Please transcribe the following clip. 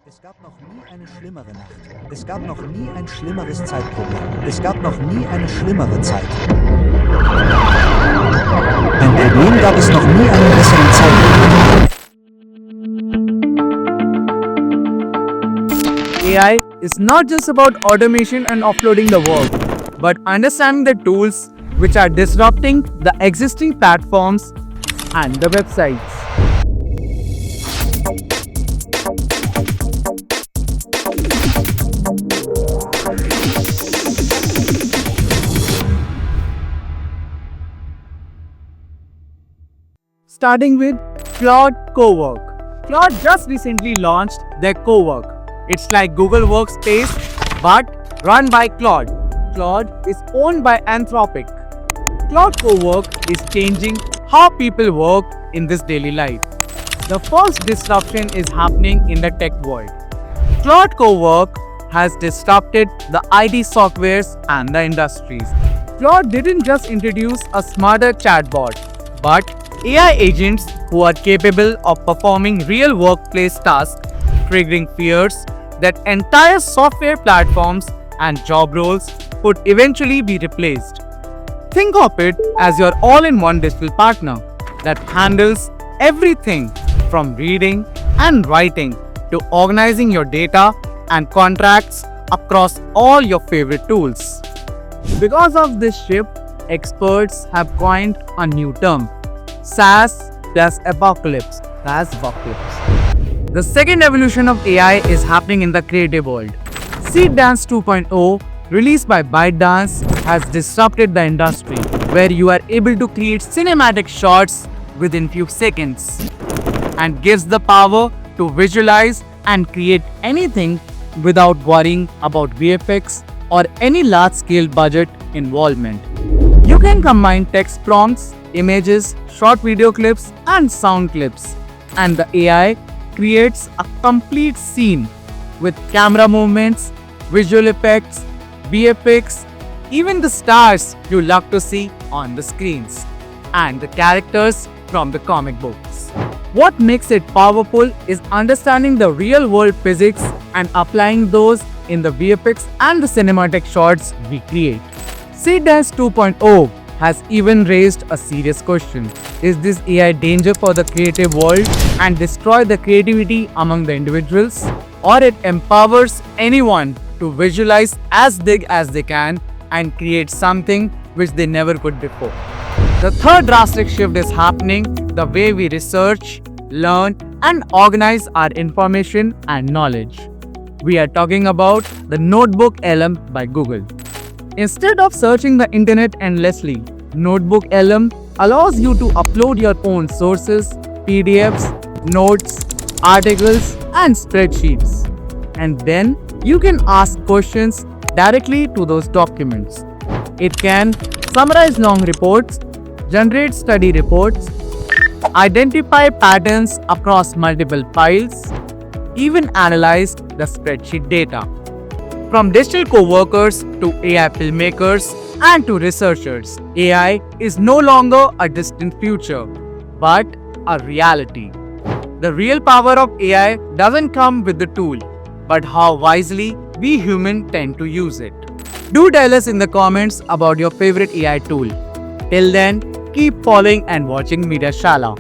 Es gab noch nie eine schlimmere Nacht. Es gab noch nie ein schlimmeres Zeitproblem. Es gab noch nie eine schlimmere Zeit. Ein Problem gab es noch nie einen besseren Zeitpunkt. AI is not just about automation and offloading the work, but understanding the tools which are disrupting the existing platforms and the websites. Starting with Claude Cowork. Claude just recently launched their Cowork. It's like Google Workspace but run by Claude. Claude is owned by Anthropic. Claude Cowork is changing how people work in this daily life. The first disruption is happening in the tech world. Claude Cowork has disrupted the IT softwares and the industries. Claude didn't just introduce a smarter chatbot, but AI agents who are capable of performing real workplace tasks, triggering fears that entire software platforms and job roles could eventually be replaced. Think of it as your all-in-one digital partner that handles everything from reading and writing to organizing your data and contracts across all your favorite tools. Because of this shift, experts have coined a new term: SaaS plus apocalypse. The second evolution of AI is happening in the creative world. Seedance 2.0, released by ByteDance, has disrupted the industry, where you are able to create cinematic shots within few seconds and gives the power to visualize and create anything without worrying about VFX or any large-scale budget involvement. You can combine text prompts, images, short video clips, and sound clips, and the AI creates a complete scene with camera movements, visual effects, VFX, even the stars you love to see on the screens, and the characters from the comic books. What makes it powerful is understanding the real-world physics and applying those in the VFX and the cinematic shots we create. Seedance 2.0 has even raised a serious question. Is this AI danger for the creative world and destroy the creativity among the individuals? Or it empowers anyone to visualize as big as they can and create something which they never could before? The third drastic shift is happening the way we research, learn, and organize our information and knowledge. We are talking about the Notebook LM by Google. Instead of searching the internet endlessly, Notebook LM allows you to upload your own sources, PDFs, notes, articles, and spreadsheets. And then you can ask questions directly to those documents. It can summarize long reports, generate study reports, identify patterns across multiple files, even analyze the spreadsheet data. From digital co-workers to AI filmmakers and to researchers, AI is no longer a distant future, but a reality. The real power of AI doesn't come with the tool, but how wisely we humans tend to use it. Do tell us in the comments about your favorite AI tool. Till then, keep following and watching Media Shala.